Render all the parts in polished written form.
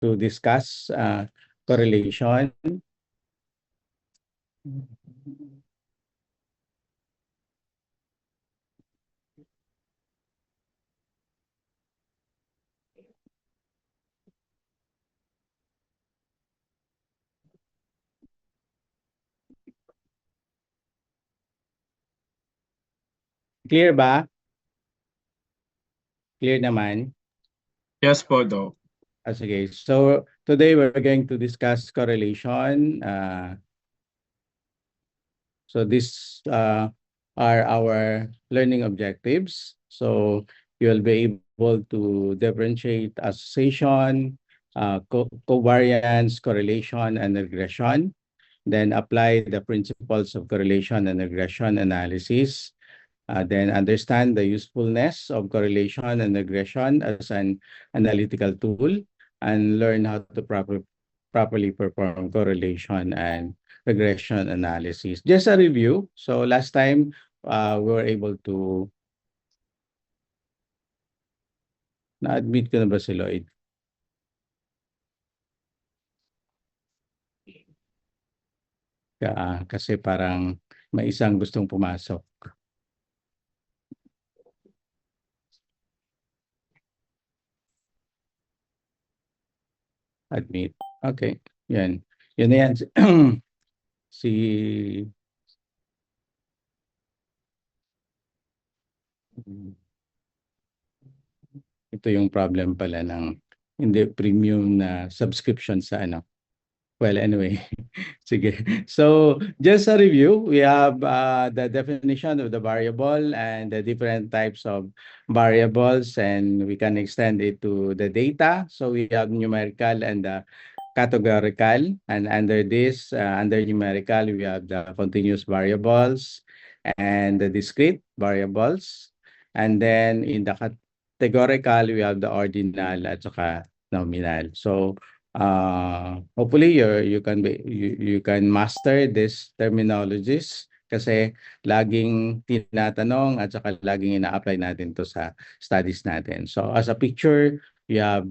to discuss correlation. Clear ba? Clear naman? Yes po, Doc. Sige. So today we're going to discuss correlation. So these are our learning objectives. So you'll be able to differentiate association, covariance, correlation, and regression. Then apply the principles of correlation and regression analysis. Then understand the usefulness of correlation and regression as an analytical tool, and learn how to properly perform correlation and regression analysis. Just a review. So last time we were able to na-admit ko na ba si Lloyd? Kasi parang may isang gustong pumasok. Admit. Okay. Yan. Yan na yan. Si ito yung problem pala ng hindi premium na subscription sa ano. Well, anyway, sige. So, just a review, we have the definition of the variable and the different types of variables, and we can extend it to the data. So, we have numerical and the categorical, and under this, under numerical, we have the continuous variables and the discrete variables. And then in the categorical, we have the ordinal at saka nominal. So, hopefully you can master this terminologies kasi laging tinatanong at saka laging ina-apply natin to sa studies natin. So as a picture, you have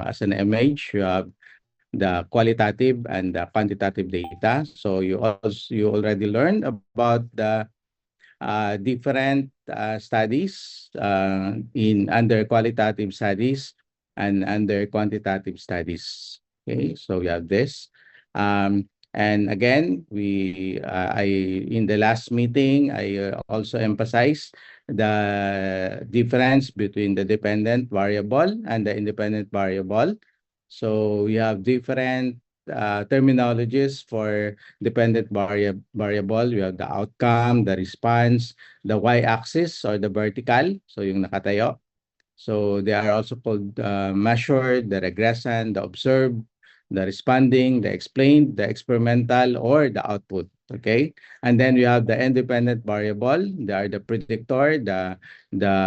as an image, you have the qualitative and the quantitative data. So you already learned about the different studies in under qualitative studies and under quantitative studies. Okay, so we have this. And again, in the last meeting, I also emphasized the difference between the dependent variable and the independent variable. So we have different terminologies for dependent variable. We have the outcome, the response, the y-axis or the vertical. So yung nakatayo. So they are also called measured, the regressant, the observed, the responding, the explained, the experimental, or the output. Okay. And then we have the independent variable. They are the predictor, the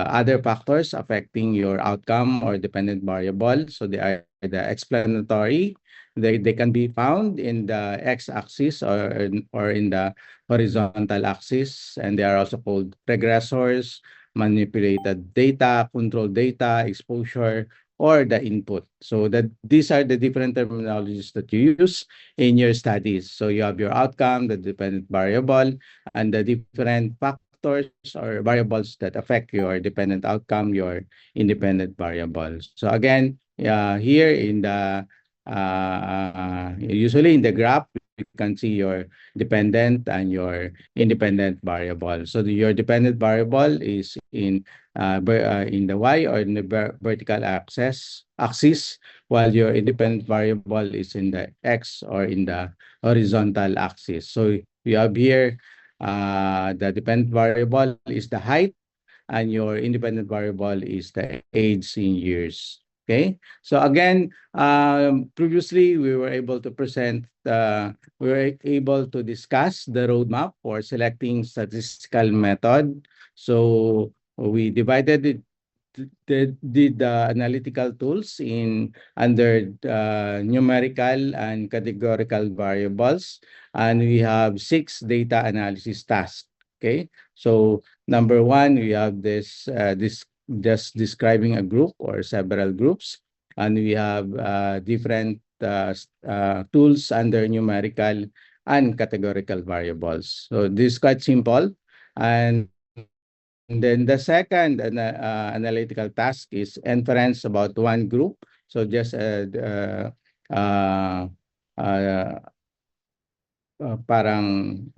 other factors affecting your outcome or dependent variable. So they are the explanatory. They can be found in the x-axis or in the horizontal axis, and they are also called regressors, manipulated data, control data, exposure, or the input. So that these are the different terminologies that you use in your studies. So you have your outcome, the dependent variable, and the different factors or variables that affect your dependent outcome, your independent variables. So again, here in the usually in the graph, you can see your dependent and your independent variable. So your dependent variable is in the y or in the vertical axis, while your independent variable is in the x or in the horizontal axis. So you have here the dependent variable is the height, and your independent variable is the age in years. Okay, so again, previously we were able to discuss the roadmap for selecting statistical method. So we divided it, did the analytical tools in under numerical and categorical variables, and we have 6 data analysis tasks. Okay, so number 1, we have this just describing a group or several groups. and we have different tools under numerical and categorical variables. So this is quite simple. And then the second analytical task is inference about one group. So just uh, uh, parang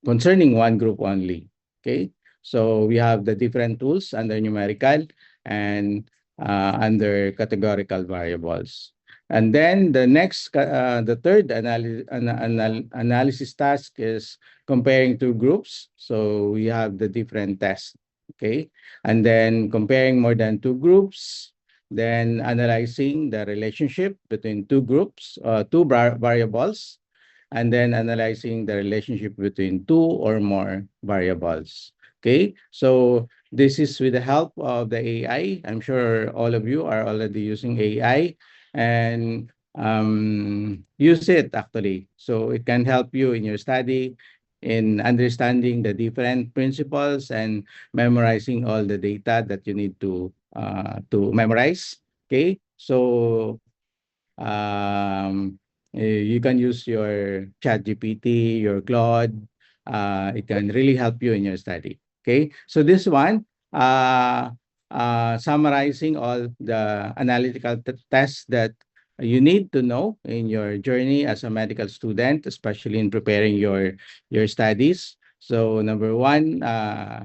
concerning one group only. Okay, so we have the different tools under numerical and under categorical variables. And then the third analysis task is comparing two groups. So we have the different tests. Okay, and then comparing more than two groups, then analyzing the relationship between two groups, two variables, and then analyzing the relationship between two or more variables. Okay, so this is with the help of the AI. I'm sure all of you are already using AI and use it actually. So it can help you in your study, in understanding the different principles and memorizing all the data that you need to memorize. Okay, so you can use your ChatGPT, your Claude. It can really help you in your study. Okay, so this one, summarizing all the analytical tests that you need to know in your journey as a medical student, especially in preparing your studies. So number one,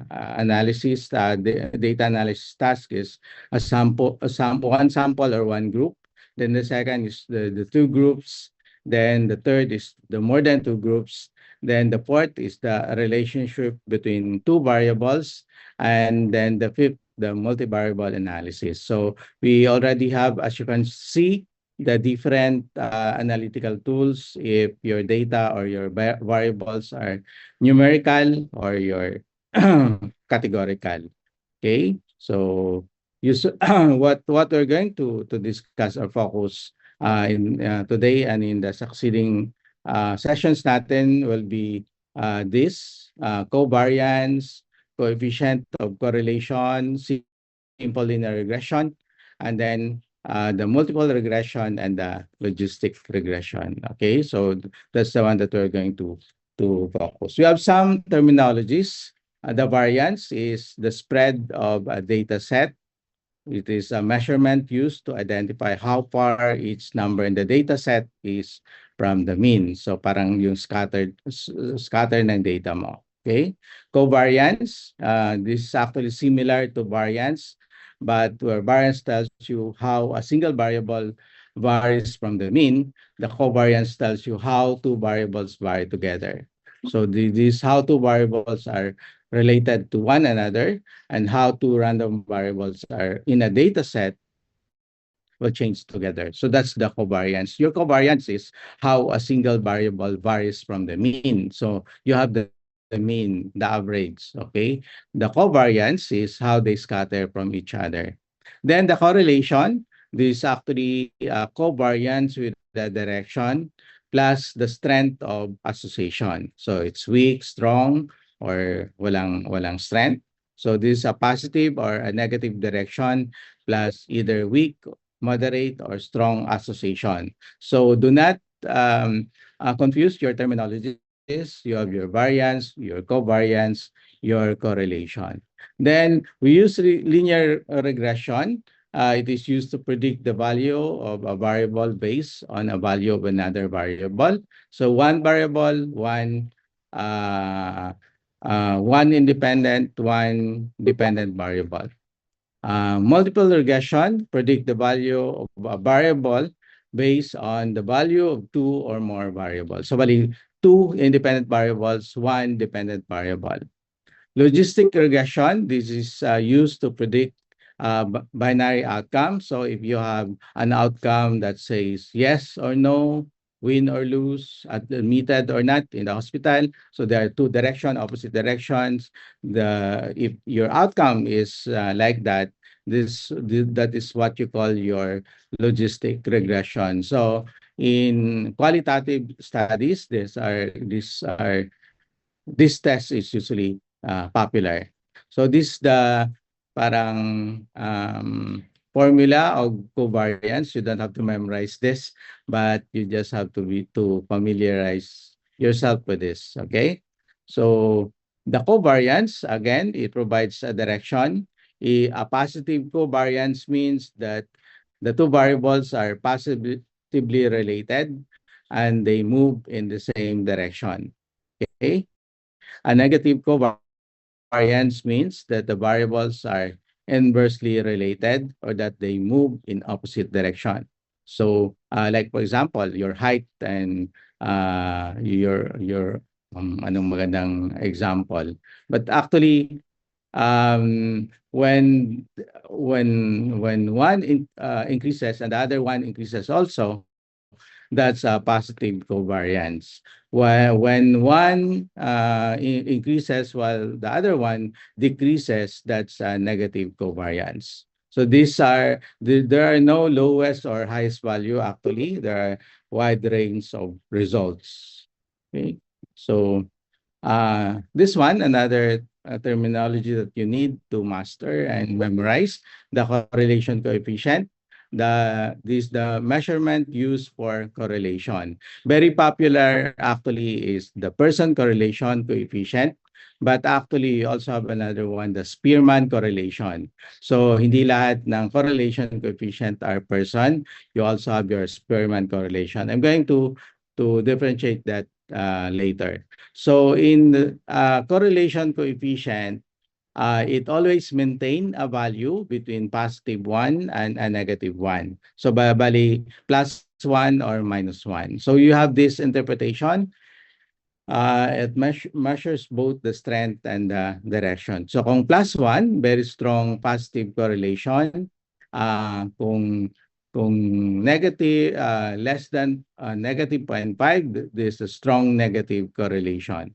analysis, the data analysis task is one sample or one group. Then the second is the two groups. Then the third is the more than two groups. Then the fourth is the relationship between two variables. And then the fifth, the multivariable analysis. So we already have, as you can see, the different analytical tools if your data or your variables are numerical or your categorical. Okay, so what we're going to discuss or focus in today and in the succeeding sessions natin will be this covariance, coefficient of correlation, simple linear regression, and then the multiple regression and the logistic regression. Okay, so that's the one that we're going to focus. We have some terminologies. The variance is the spread of a data set. It is a measurement used to identify how far each number in the data set is from the mean. So parang yung scatter ng data mo. Okay? Covariance, this is actually similar to variance, but where variance tells you how a single variable varies from the mean, the covariance tells you how two variables vary together. So these how two variables are related to one another and how two random variables are in a data set will change together. So that's the covariance. Your covariance is how a single variable varies from the mean. So you have the mean, the average, okay? The covariance is how they scatter from each other. Then the correlation, this is actually covariance with the direction plus the strength of association. So it's weak, strong, or walang strength. So this is a positive or a negative direction plus either weak, moderate, or strong association. So do not confuse your terminologies. You have your variance, your covariance, your correlation. Then we use linear regression. It is used to predict the value of a variable based on a value of another variable. So one variable, one independent, one dependent variable. Multiple regression predict the value of a variable based on the value of two or more variables. So, bali, two independent variables, one dependent variable. Logistic regression, this is used to predict binary outcomes. So if you have an outcome that says yes or no, win or lose, admitted or not in the hospital. So there are two directions, opposite directions. If your outcome is like that, that is what you call your logistic regression. So in qualitative studies, this test is usually popular. So this the parang formula of covariance. You don't have to memorize this, but you just have to familiarize yourself with this. Okay, so the covariance, again, it provides a direction. A positive covariance means that the two variables are positively related and they move in the same direction. Okay, a negative covariance means that the variables are inversely related or that they move in opposite direction. So, like for example, your height and your anong magandang example. But actually, when one increases and the other one increases also, that's a positive covariance. When one increases while the other one decreases, that's a negative covariance. So there are no lowest or highest value actually. There are wide range of results. Okay, so this one, another terminology that you need to master and memorize, the correlation coefficient. The measurement used for correlation. Very popular actually is the person correlation coefficient. But actually, you also have another one, the Spearman correlation. So, hindi lahat ng correlation coefficient are person. You also have your Spearman correlation. I'm going to differentiate that later. So in the correlation coefficient, it always maintain a value between +1 and a -1. So bali +1 or -1. So you have this interpretation. It measures both the strength and the direction. So kung +1, very strong positive correlation. Kung negative, less than -0.5, there's a strong negative correlation.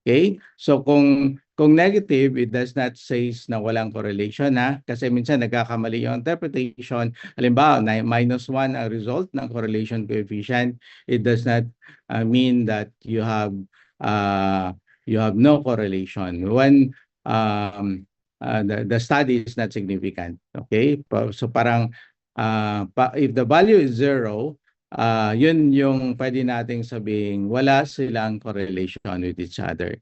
Okay? So kung negative, it does not say na walang correlation ha. Kasi minsan nagkakamali yung interpretation. Halimbawa, -1 ang result ng correlation coefficient. It does not mean that you have no correlation when the study is not significant. Okay? So parang if the value is 0, yun yung pwede nating sabing wala silang correlation with each other.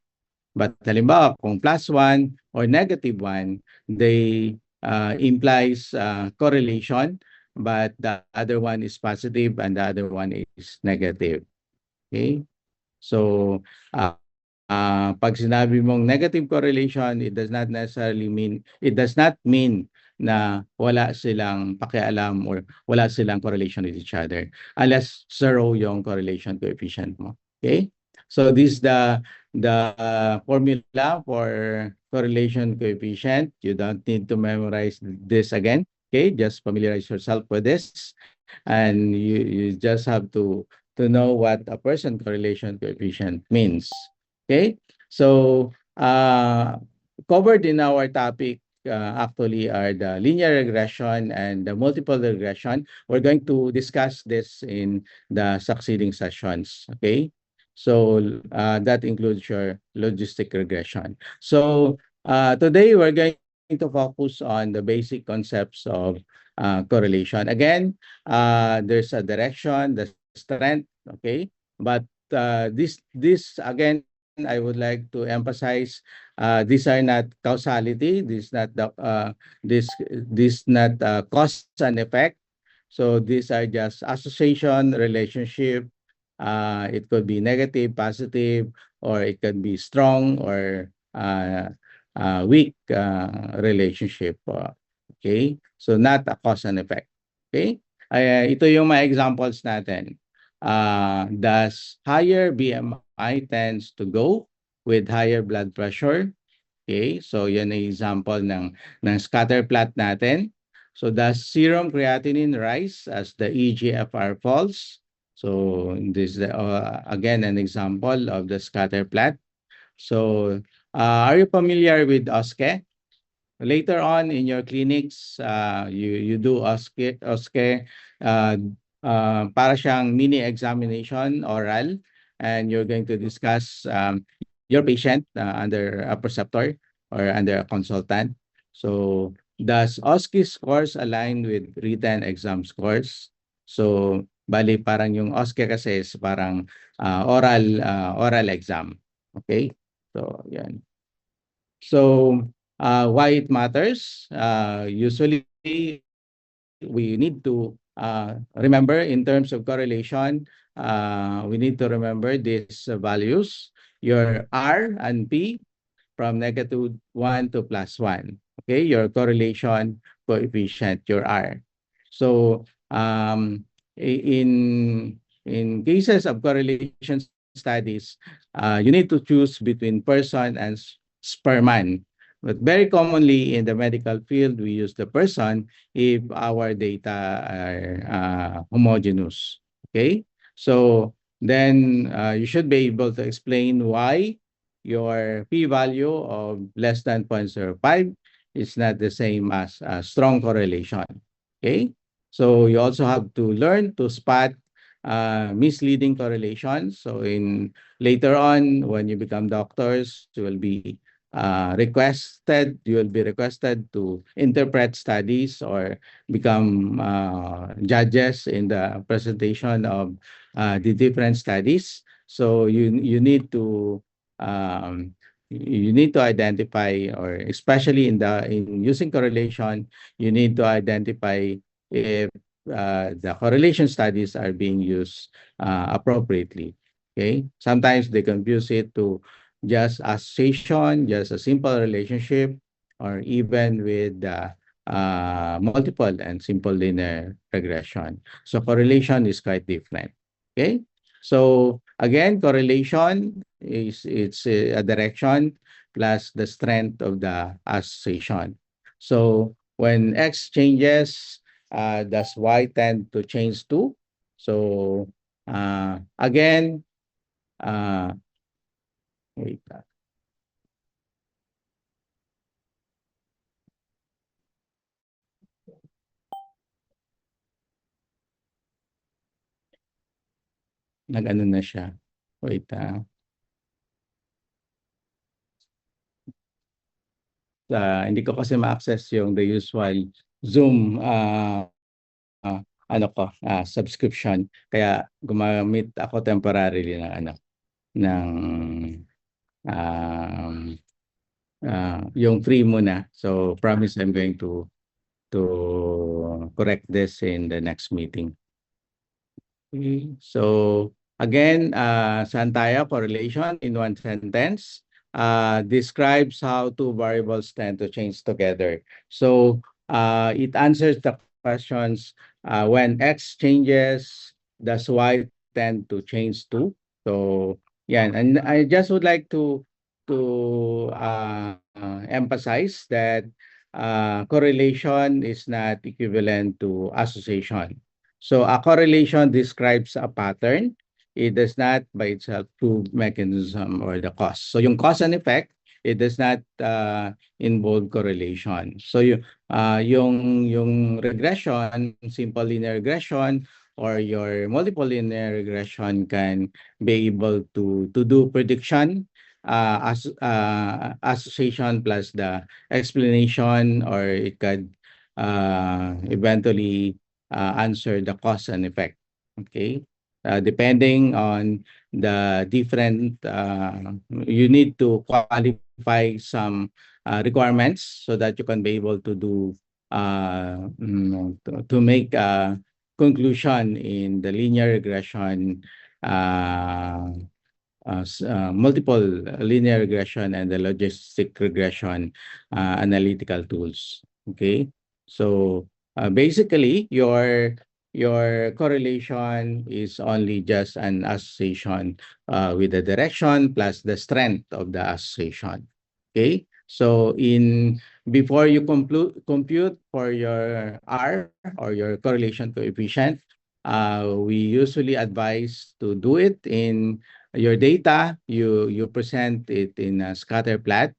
But halimbawa, kung +1 or -1, they implies correlation, but the other one is positive and the other one is negative. Okay? So, pag sinabi mong negative correlation, it does not mean na wala silang pakialam or wala silang correlation with each other unless 0 yung correlation coefficient mo. Okay? So this is the formula for correlation coefficient. You don't need to memorize this again. Okay? Just familiarize yourself with this and you just have to know what a person correlation coefficient means. Okay, so covered in our topic actually are the linear regression and the multiple regression. We're going to discuss this in the succeeding sessions. Okay, so that includes your logistic regression. So today we're going to focus on the basic concepts of correlation. Again, there's a direction, the strength, okay, but this again, I would like to emphasize these are not causality. This not the this not cause and effect. So these are just association, relationship. It could be negative, positive, or it could be strong or weak relationship. Okay, so not a cause and effect. Okay, ito yung mga examples natin. Does higher BMI tends to go with higher blood pressure? Okay, so yan ang example ng scatter plot natin. So does serum creatinine rise as the eGFR falls? So this is again an example of the scatter plot. So are you familiar with OSCE? Later on in your clinics, you do OSCE para siyang mini examination oral, and you're going to discuss your patient under a preceptor or under a consultant. So does OSCE scores align with written exam scores? So, bali parang yung OSCE kasi is parang oral exam. Okay? So, yan. So, why it matters? Usually, we need to remember in terms of correlation, we need to remember these values, your R and P from -1 to +1. Okay, your correlation coefficient, your R. So, in cases of correlation studies, you need to choose between person and sperman. But very commonly in the medical field, we use the person if our data are homogeneous. Okay, so then you should be able to explain why your p-value of less than 0.05 is not the same as a strong correlation. Okay, so you also have to learn to spot misleading correlations. So in later on, when you become doctors, you will be requested to interpret studies or become judges in the presentation of the different studies. So you need to identify, or especially in using correlation, you need to identify if the correlation studies are being used appropriately. Okay, sometimes they confuse it to just association, just a simple relationship, or even with multiple and simple linear regression. So correlation is quite different. Okay, so again, correlation is it's a direction plus the strength of the association. So when X changes, does Y tend to change too? So again, wait. Nag-ano na siya. Wait, hindi ko kasi ma-access yung the usual Zoom subscription. Kaya gumamit ako temporarily ng ng um, yung free muna. So promise I'm going to correct this in the next meeting. Okay. So again, saan tayo? Correlation in one sentence describes how two variables tend to change together. So it answers the questions when X changes, does Y tend to change too? So yeah, and I just would like to emphasize that correlation is not equivalent to association. So a correlation describes a pattern. It does not by itself prove mechanism or the cause. So yung cause and effect, it does not involve correlation. So yung regression, simple linear regression, or your multiple linear regression can be able to do prediction as association plus the explanation, or it could eventually answer the cause and effect. Okay, depending on the different, you need to qualify some requirements so that you can be able to do to make a conclusion in the linear regression, multiple linear regression, and the logistic regression analytical tools. Okay, so basically your correlation is only just an association with the direction plus the strength of the association. Okay, so before you compute for your R, or your correlation coefficient, we usually advise to do it in your data. You present it in a scatter plot.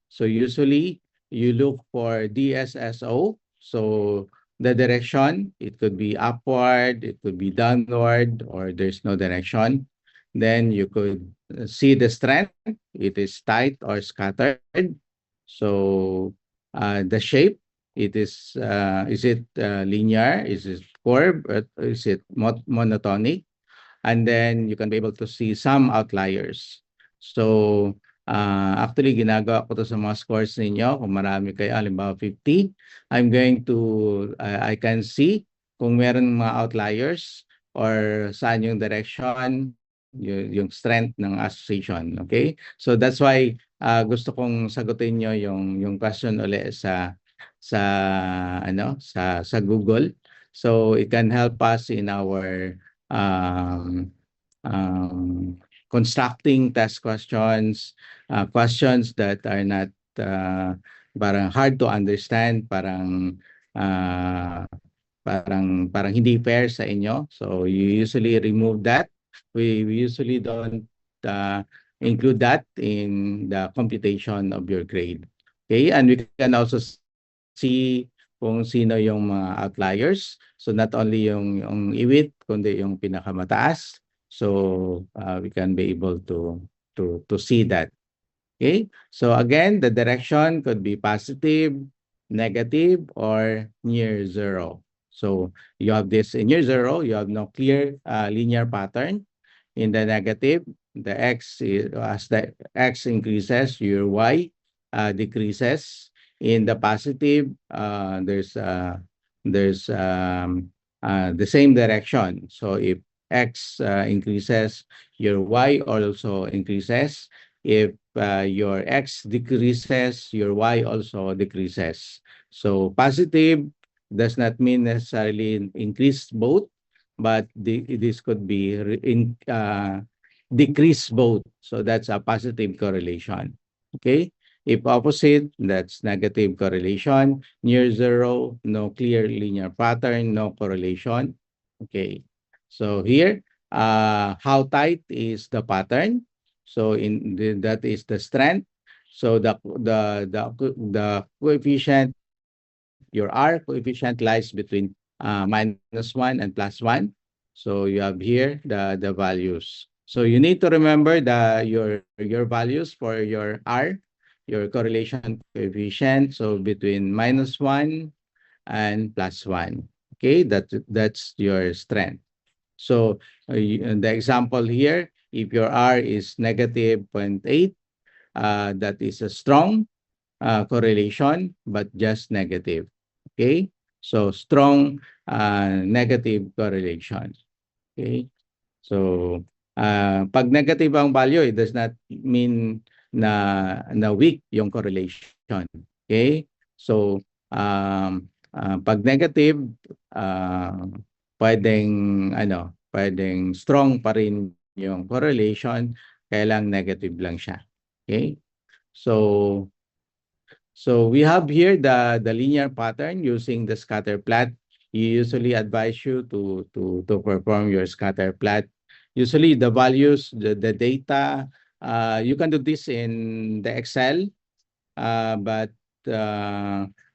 So usually you look for DSSO. So the direction, it could be upward, it could be downward, or there's no direction. Then you could see the strength, it is tight or scattered. So the shape, is it linear? Is it curve? Is it monotonic? And then you can be able to see some outliers. So, actually, ginagawa ko to sa mga scores ninyo. Kung marami kayo, halimbawa 50, I'm going to, I can see kung meron mga outliers or saan yung direction, yung strength ng association. Okay? So, that's why gusto kong sagutin nyo yung question ulit sa Google. So, it can help us in our um, constructing test questions, questions that are not parang hard to understand, parang hindi fair sa inyo. So you usually remove that. We usually don't include that in the computation of your grade. Okay, and we can also see kung sino yung mga outliers. So not only yung iwit, kundi yung pinakamataas. So we can be able to see that. Okay, so again, the direction could be positive, negative, or near zero. So you have this in near zero, you have no clear linear pattern. In the negative, the as the x increases, your y decreases. In the positive, there's the same direction. So if x increases, your y also increases. If your x decreases, your y also decreases. So positive does not mean necessarily increase both, but this could be decrease both. So that's a positive correlation. Okay. If opposite, that's negative correlation. Near zero, no clear linear pattern, no correlation. Okay. So here, how tight is the pattern? So that is the strength. So the coefficient, your R coefficient lies between -1 and +1. So you have here the values. So you need to remember your values for your R, your correlation coefficient. So between -1 and +1. Okay, that's your strength. So the example here, if your R is negative 0.8, that is a strong correlation, but just negative. Okay? So strong negative correlation. Okay? So pag negative ang value, it does not mean na weak yung correlation. Okay? So pag negative, pwedeng strong pa rin yung correlation, kaya lang negative lang siya. Okay? So we have here the linear pattern using the scatter plot. You usually advise you to perform your scatter plot. Usually the values, the data, you can do this in the Excel, but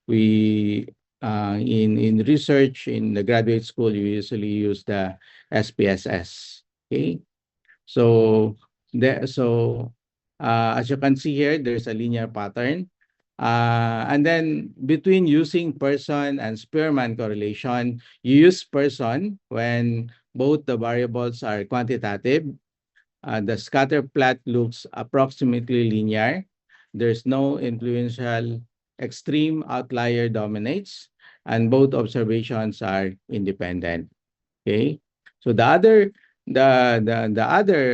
we in research in the graduate school, you usually use the SPSS. Okay, so as you can see here, there's a linear pattern. And then between using person and Spearman correlation, you use person when both the variables are quantitative. The scatter plot looks approximately linear. There's no influential extreme outlier dominates, and both observations are independent. Okay, so the other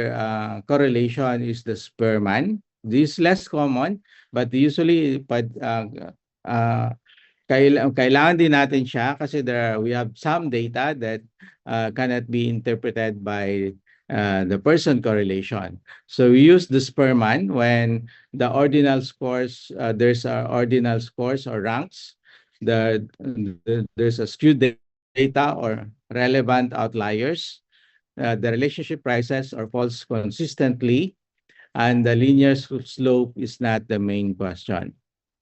correlation is the Spearman. This is less common, but usually kailangan din natin siya kasi we have some data that cannot be interpreted by the person correlation. So we use the Spearman when the ordinal scores, there's ordinal scores or ranks. There's a skewed data or relevant outliers. The relationship rises or falls consistently, and the linear slope is not the main question.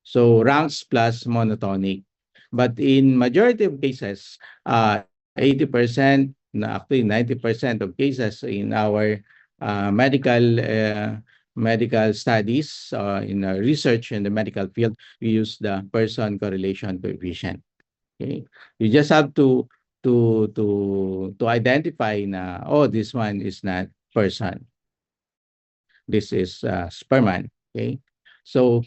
So ranks plus monotonic. But in majority of cases, 80%, actually 90% of cases in our medical medical studies, in research in the medical field, we use the person correlation coefficient. Okay, you just have to identify na, oh, this one is not person. This is Sperman. Okay, so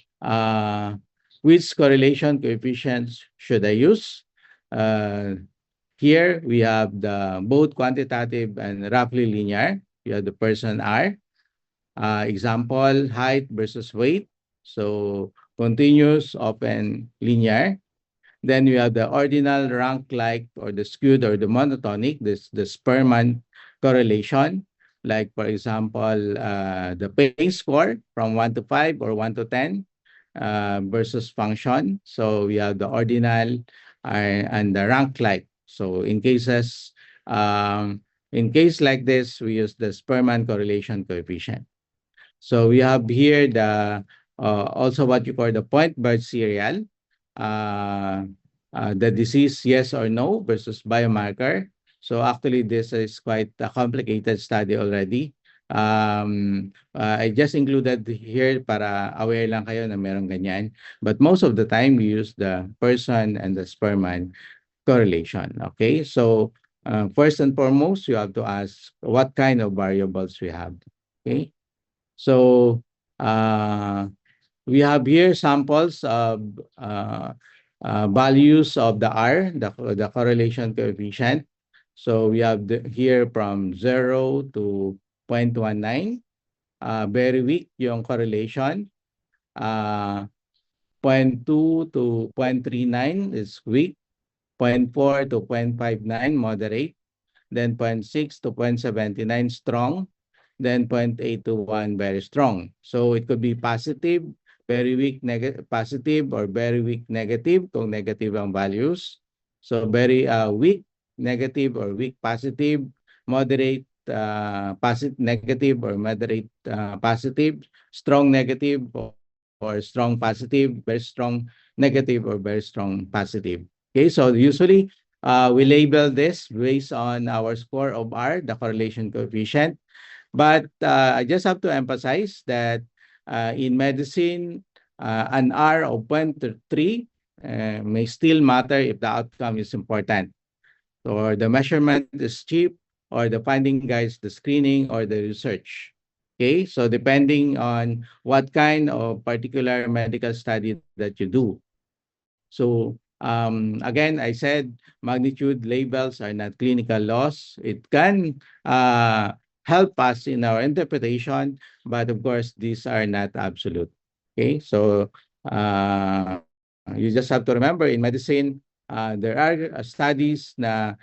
which correlation coefficients should I use? Here we have the both quantitative and roughly linear. You have the person R. Example, height versus weight. So continuous, often linear. Then we have the ordinal, rank-like, or the skewed, or the monotonic. This the Sperman correlation. Like for example, the pain score from 1 to 5 or 1 to 10 versus function. So we have the ordinal and the rank-like. So in case like this, we use the Sperman correlation coefficient. So we have here the also what you call the point bird serial, the disease yes or no versus biomarker. So actually this is quite a complicated study already. I just included here para aware lang kayo na meron ganyan. But most of the time we use the person and the Sperman correlation. Okay, so first and foremost, you have to ask what kind of variables we have. Okay. So we have here samples of values of the R, the correlation coefficient. So we have here from 0 to 0.19. Very weak yung correlation. 0.2 to 0.39 is weak. 0.4 to 0.59 moderate. Then 0.6 to 0.79 strong. Then 0.8 to 1 very strong. So it could be positive, very weak positive, or very weak negative kung negative ang values. So very weak negative or weak positive, moderate positive negative or moderate positive, strong negative or strong positive, very strong negative or very strong positive. Okay, so usually we label this based on our score of R, the correlation coefficient. But I just have to emphasize that in medicine, an R of 0.3 may still matter if the outcome is important. Or the measurement is cheap, or the finding guides the screening or the research. Okay, so depending on what kind of particular medical study that you do. So again, I said magnitude labels are not clinical laws. It can help us in our interpretation, but of course, these are not absolute. Okay, so you just have to remember in medicine, there are studies na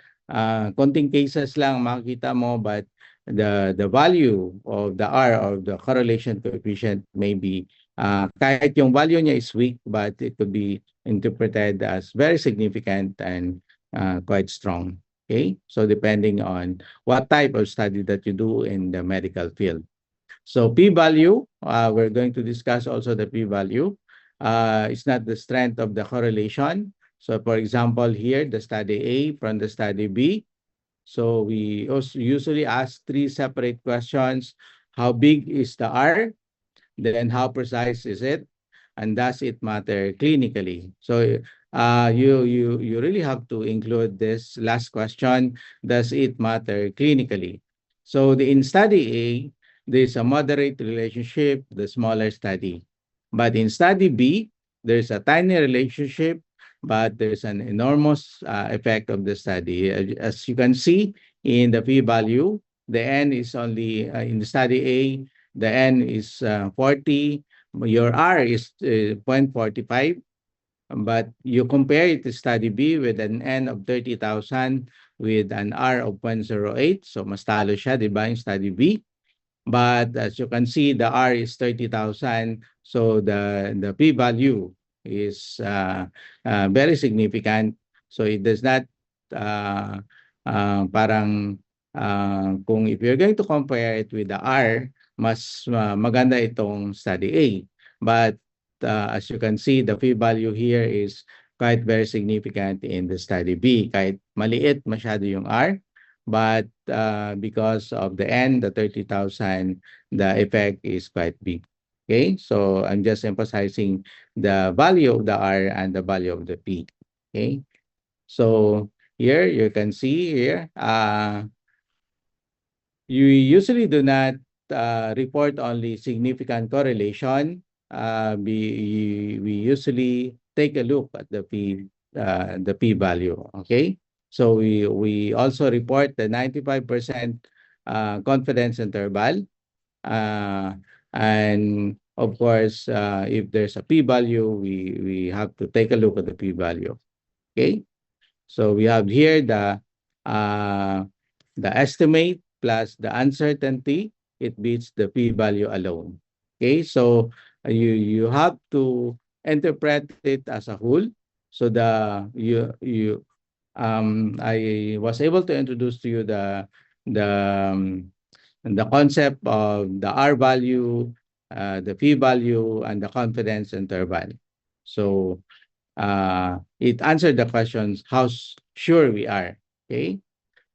konting cases lang makikita mo, but the value of the R or the correlation coefficient may be kahit yung value niya is weak, but it could be interpreted as very significant and quite strong. Okay, so depending on what type of study that you do in the medical field. So p-value, we're going to discuss also the p-value. It's not the strength of the correlation. So for example, here, the study A from the study B. So we also usually ask 3 separate questions. How big is the R? Then how precise is it? And does it matter clinically? So you really have to include this last question. Does it matter clinically? So in study A, there's a moderate relationship, the smaller study. But in study B, there's a tiny relationship, but there's an enormous effect of the study. As you can see in the p-value, the n is only, in the study A, the n is 40. Your R is 0.45. But you compare it to study B with an N of 30,000 with an R of 0.08. So mas talo siya, di ba, yung study B. But as you can see, the R is 30,000. So the p-value is very significant. So it does not parang kung if you're going to compare it with the R, mas maganda itong study A. But as you can see, the p-value here is quite very significant in the study B. Kahit maliit masyado yung R, but because of the N, the 30,000, the effect is quite big. Okay, so I'm just emphasizing the value of the R and the value of the P. Okay, so here you can see here, you usually do not report only significant correlation. We usually take a look at the p value. Okay, so we also report the 95% confidence interval, uh, and of course, if there's a p value, we have to take a look at the p value. Okay, so we have here uh, the estimate plus the uncertainty. It beats the p-value alone. Okay, so you have to interpret it as a whole. So I was able to introduce to you the the concept of the R value, the p-value, and the confidence interval. So it answered the questions how sure we are. Okay,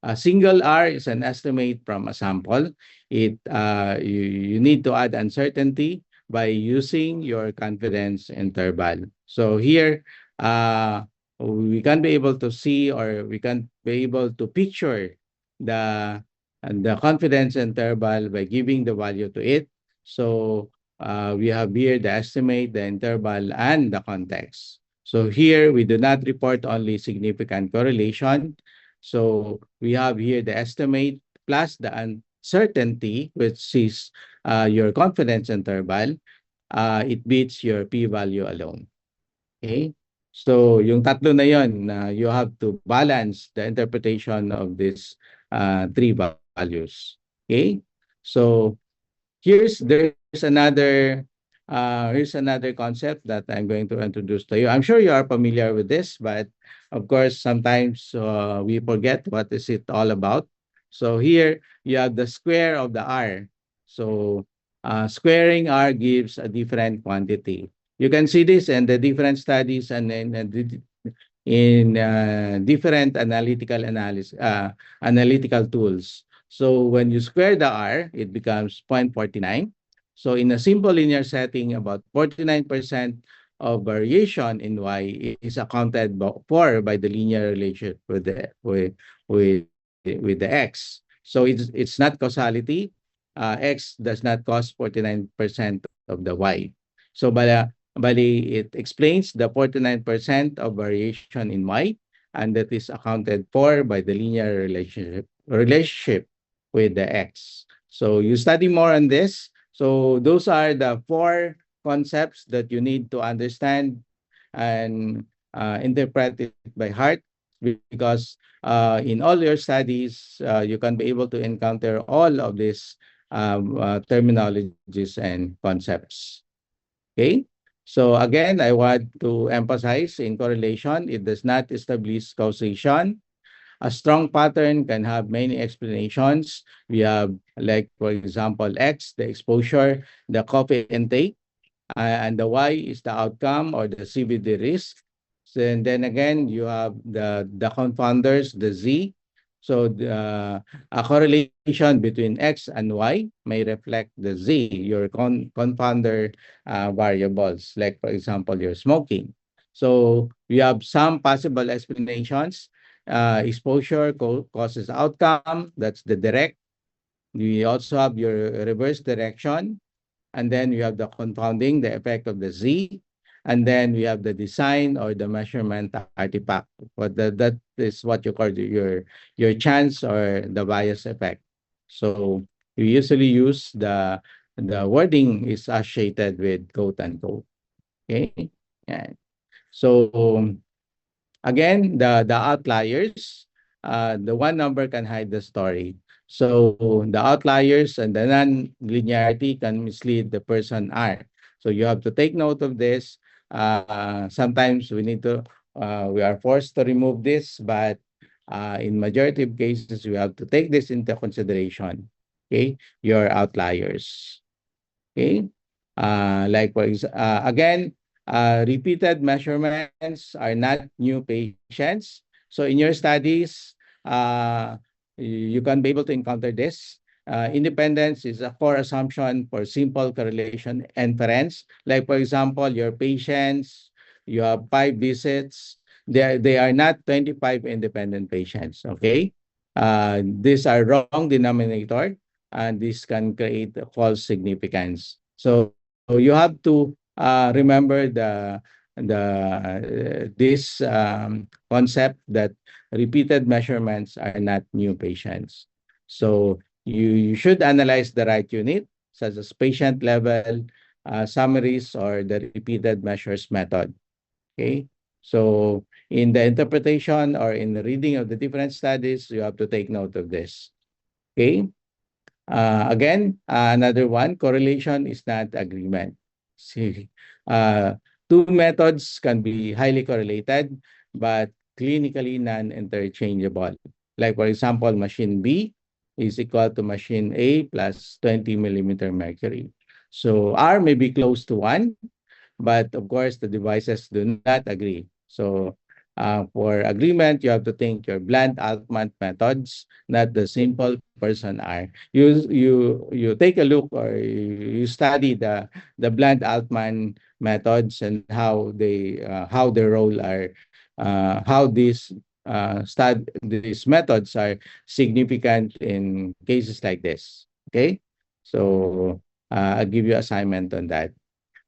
a single R is an estimate from a sample. You need to add uncertainty by using your confidence interval. So here, we can be able to see, or we can be able to picture the the confidence interval by giving the value to it. So we have here the estimate, the interval, and the context. So here we do not report only significant correlation. So we have here the estimate plus the uncertainty, which is your confidence interval. It beats your p-value alone. Okay? So yung tatlo na yon, you have to balance the interpretation of these three values. Okay? So here's another concept that I'm going to introduce to you. I'm sure you are familiar with this, but of course sometimes we forget what is it all about. So here you have the square of the R. So squaring R gives a different quantity. You can see this in the different studies and in different analytical tools. So when you square the R, it becomes 0.49. So in a simple linear setting, about 49% of variation in Y is accounted for by the linear relationship with the X. So it's not causality. X does not cause 49% of the Y. So bali, it explains the 49% of variation in Y, and that is accounted for by the linear relationship with the X. So you study more on this. So those are the four concepts that you need to understand and interpret it by heart, because in all your studies, you can be able to encounter all of these terminologies and concepts. Okay? So again, I want to emphasize in correlation, it does not establish causation. A strong pattern can have many explanations. We have, like, for example, X, the exposure, the coffee intake, and the Y is the outcome or the CVD risk. So, and then again, you have the confounders, the Z. So a correlation between X and Y may reflect the Z, your confounder variables, like, for example, your smoking. So we have some possible explanations. Exposure causes outcome, that's the direct. We also have your reverse direction, and then we have the confounding, the effect of the Z, and then we have the design or the measurement artifact. That is what you call your chance or the bias effect. So we usually use the wording is associated with quote unquote. Okay. Yeah. So again, the outliers, the one number can hide the story. So the outliers and the non-linearity can mislead the person R. So you have to take note of this. Sometimes we are forced to remove this, but in majority of cases, we have to take this into consideration. Okay, your outliers. Okay, again, repeated measurements are not new patients. So in your studies, uh, you can be able to encounter this. Independence is a core assumption for simple correlation inference. Like, for example, your patients, you have 5 visits. They are not 25 independent patients, okay? These are wrong denominator, and this can create a false significance. So you have to remember this concept that repeated measurements are not new patients. So you should analyze the right unit, such as patient level, summaries, or the repeated measures method. Okay. So in the interpretation or in the reading of the different studies, you have to take note of this. Okay. Again, another one, correlation is not agreement. See, uh, two methods can be highly correlated, but clinically non-interchangeable. Like, for example, machine B is equal to machine A plus 20 millimeter mercury. So R may be close to 1, but of course, the devices do not agree. So for agreement, you have to think your Bland-Altman methods, not the simple person R. You take a look, or you study the Bland-Altman methods and how their role are, how these methods are significant in cases like this. Okay, so I'll give you assignment on that.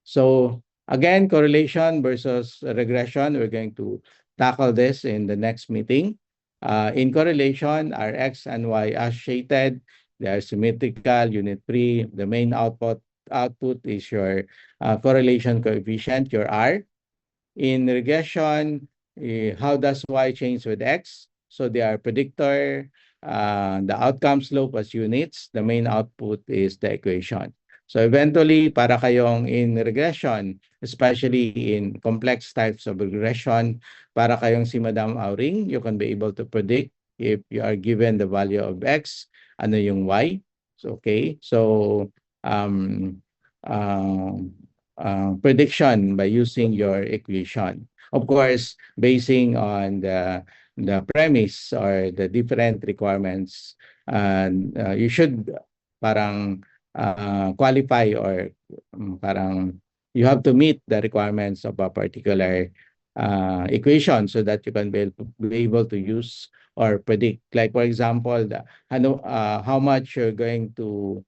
So again, correlation versus regression, we're going to tackle this in the next meeting. In correlation, our X and Y associated, they are symmetrical, unit free. The main output is your correlation coefficient, your R. In regression, how does Y change with X? So they are predictor, the outcome slope as units, the main output is the equation. So eventually, para kayong in regression, especially in complex types of regression, para kayong si Madam Auring, you can be able to predict if you are given the value of X, ano yung Y. So, okay, so prediction by using your equation. Of course, basing on the premise or the different requirements, and you should parang qualify, or parang you have to meet the requirements of a particular equation so that you can be able to use or predict. Like, for example, how much you're going to,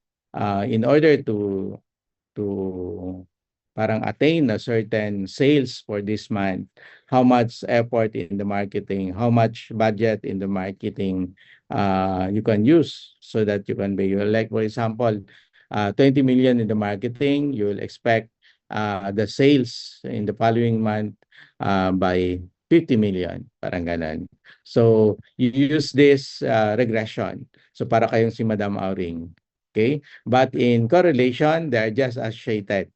in order to parang attain a certain sales for this month, how much effort in the marketing, how much budget in the marketing you can use so that you can be, like, for example, 20 million in the marketing, you will expect the sales in the following month by 50 million, parang ganon. So you use this regression. So para kayong si Madam Auring. Okay? But in correlation, they are just associated.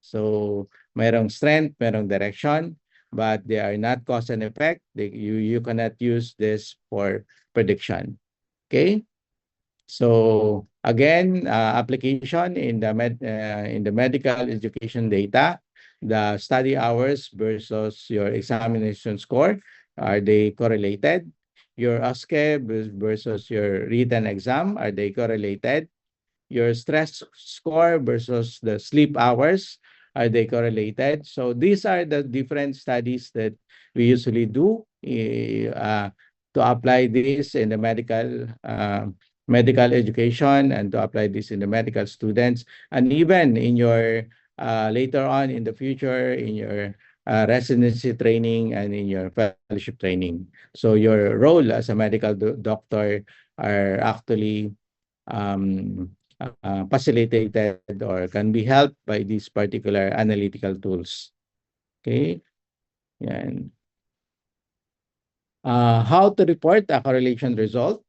So mayroong strength, mayroong direction, but they are not cause and effect. You cannot use this for prediction. Okay? So again, application in the medical education data, the study hours versus your examination score, are they correlated? Your ASCE versus your written exam, are they correlated? Your stress score versus the sleep hours, are they correlated? So these are the different studies that we usually do to apply this in the medical education, and to apply this in the medical students, and even in your later on in the future in your residency training and in your fellowship training. So your role as a medical doctor are actually facilitated or can be helped by these particular analytical tools. Okay. Yan. How to report a correlation result?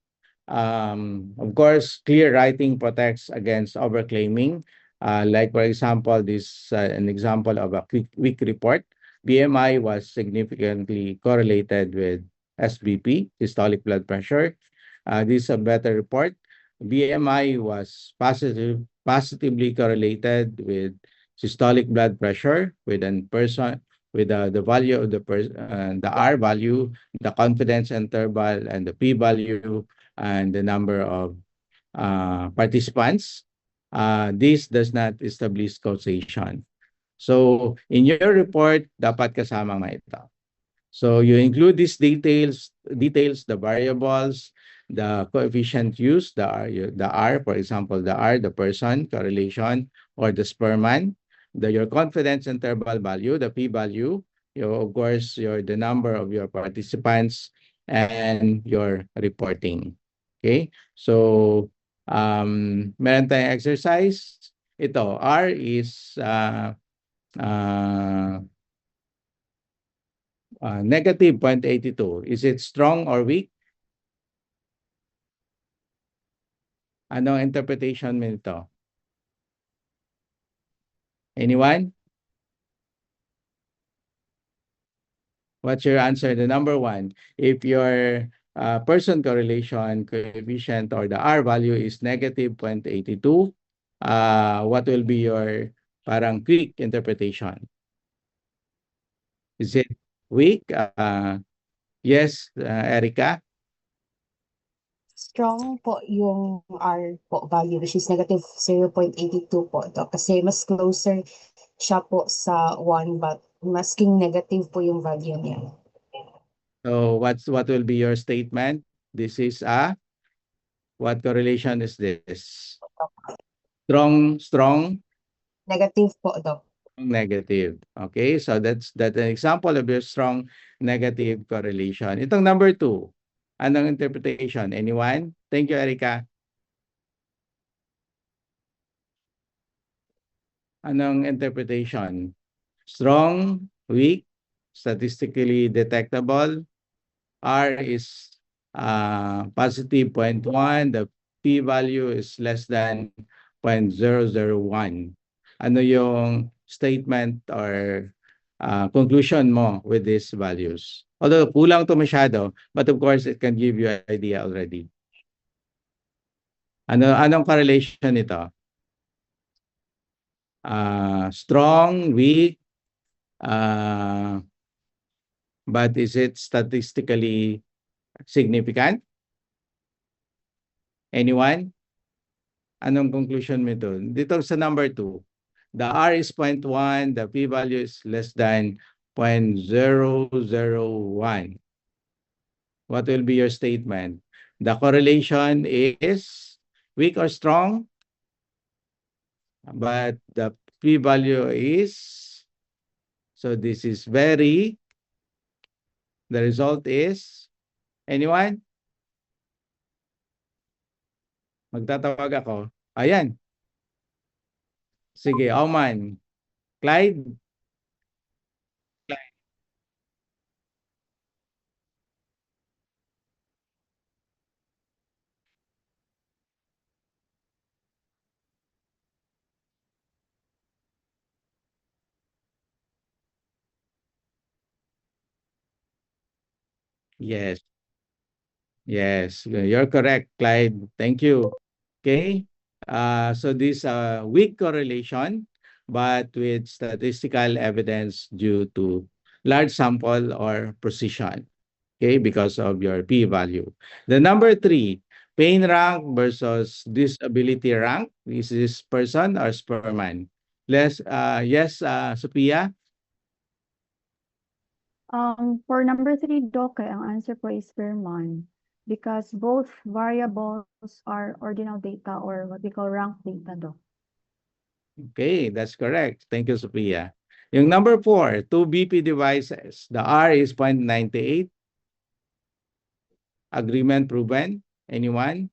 Of course, clear writing protects against overclaiming. Like, for example, this an example of a quick report. BMI was significantly correlated with SBP, systolic blood pressure. This is a better report. BMI was positively correlated with systolic blood pressure, with an person with the value of the R value, the confidence interval, and the p value and the number of participants. This does not establish causation. So in your report, dapat kasama mga ito. So you include these details, the variables, the coefficient used, the R, for example, the R, the person, correlation, or the Sperman, your confidence interval value, the p-value, of course, the number of your participants, and your reporting. Okay? So, meron tayong exercise. Ito, R is negative 0.82. Is it strong or weak? Anong interpretation mo nito? Anyone? What's your answer? The number one, if your person correlation coefficient or the R value is negative 0.82, what will be your parang quick interpretation? Is it weak? Yes, Erica? Strong po yung R po value, which is negative 0.82 po ito. Kasi mas closer siya po sa 1, but masking negative po yung value niya. So what will be your statement? This is what correlation is this? Strong, Negative po ito. negative. Okay, so that's an example of your strong negative correlation. Itong number 2, anong interpretation? Anyone? Thank you, Erica. Anong interpretation? Strong, weak, statistically detectable. R is positive 0.1. The p-value is less than 0.001. Ano yung statement or conclusion mo with these values? Although kulang to masyado, but of course it can give you an idea already. Anong correlation nito? Strong, weak, but is it statistically significant? Anyone? Anong conclusion mo ito? Dito sa number 2, the R is 0.1, the p-value is less than 0.001. What will be your statement? The correlation is weak or strong, but the p-value is, so this is very, the result is, anyone? Magtatawag ako. Ayan. Sige, Oman. Clyde? Yes. Yes, you're correct, Clyde. Thank you. Okay. So this weak correlation, but with statistical evidence due to large sample or precision. Okay, because of your p-value. The number 3, pain rank versus disability rank. Is this person or Sperman? Yes, Sophia? For number 3, Doc, ang answer po is Sperman because both variables are ordinal data or what we call rank data, Doc. Okay, that's correct. Thank you, Sophia. Yung number 4, 2 BP devices. The R is 0.98. Agreement proven? Anyone?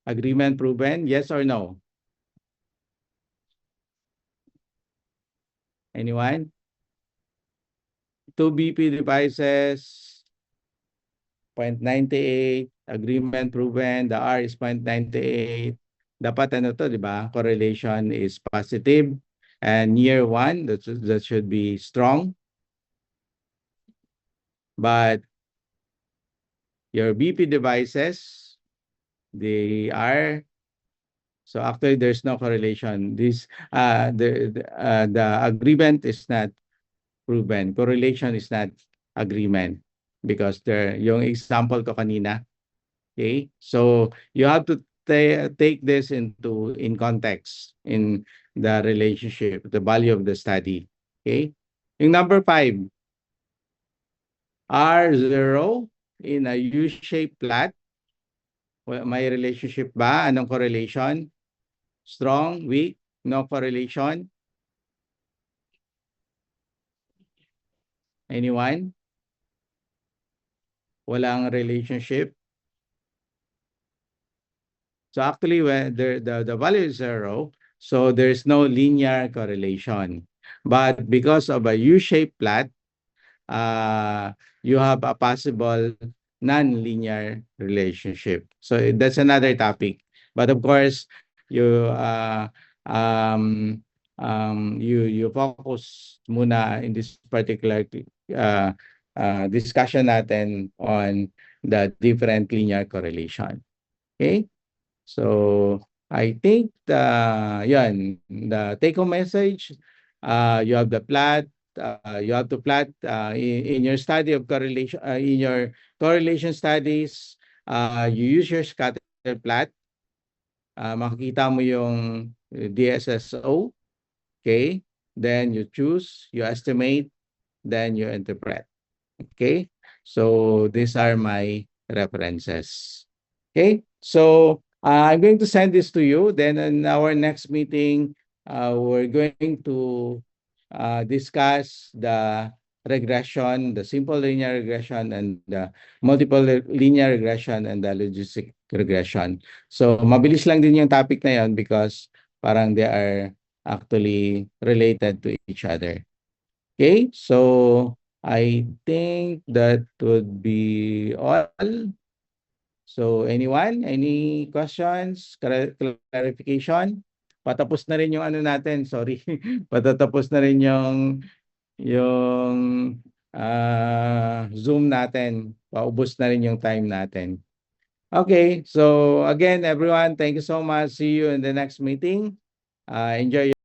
Agreement proven? Yes or no? Anyone? 2 BP devices, 0.98, agreement proven, the R is 0.98. Dapat ano to, di ba? Correlation is positive. And year 1, that should be strong. But your BP devices, they are So actually, there's no correlation. The agreement is not proven. Correlation is not agreement because yung example ko kanina. Okay, so you have to take this in context in the relationship, the value of the study. Okay, yung number 5, R0 in a U-shaped plot. May relationship ba? Anong correlation? Strong, weak, no correlation? Anyone? Walang relationship? So actually, when the value is 0, so there's no linear correlation. But because of a U-shaped plot, you have a possible non-linear relationship. So that's another topic. But of course, you focus muna in this particular discussion natin on the different linear correlation. Okay? So I think the take-home message, you have the plot. You have to plot in your study of correlation, in your correlation studies, you use your scatter plot. Makikita mo yung DSSO. Okay? Then you choose, you estimate, then you interpret. Okay? So these are my references. Okay? So I'm going to send this to you. Then in our next meeting, we're going to discuss the regression, the simple linear regression, and the multiple linear regression, and the logistic regression. So mabilis lang din yung topic na yon because parang they are actually related to each other. Okay, so I think that would be all. So anyone, any questions, clarification? Patapos na rin yung ano natin, sorry. Patatapos na rin yung Zoom natin. Paubos na rin yung time natin. Okay, so again everyone, thank you so much. See you in the next meeting. Enjoy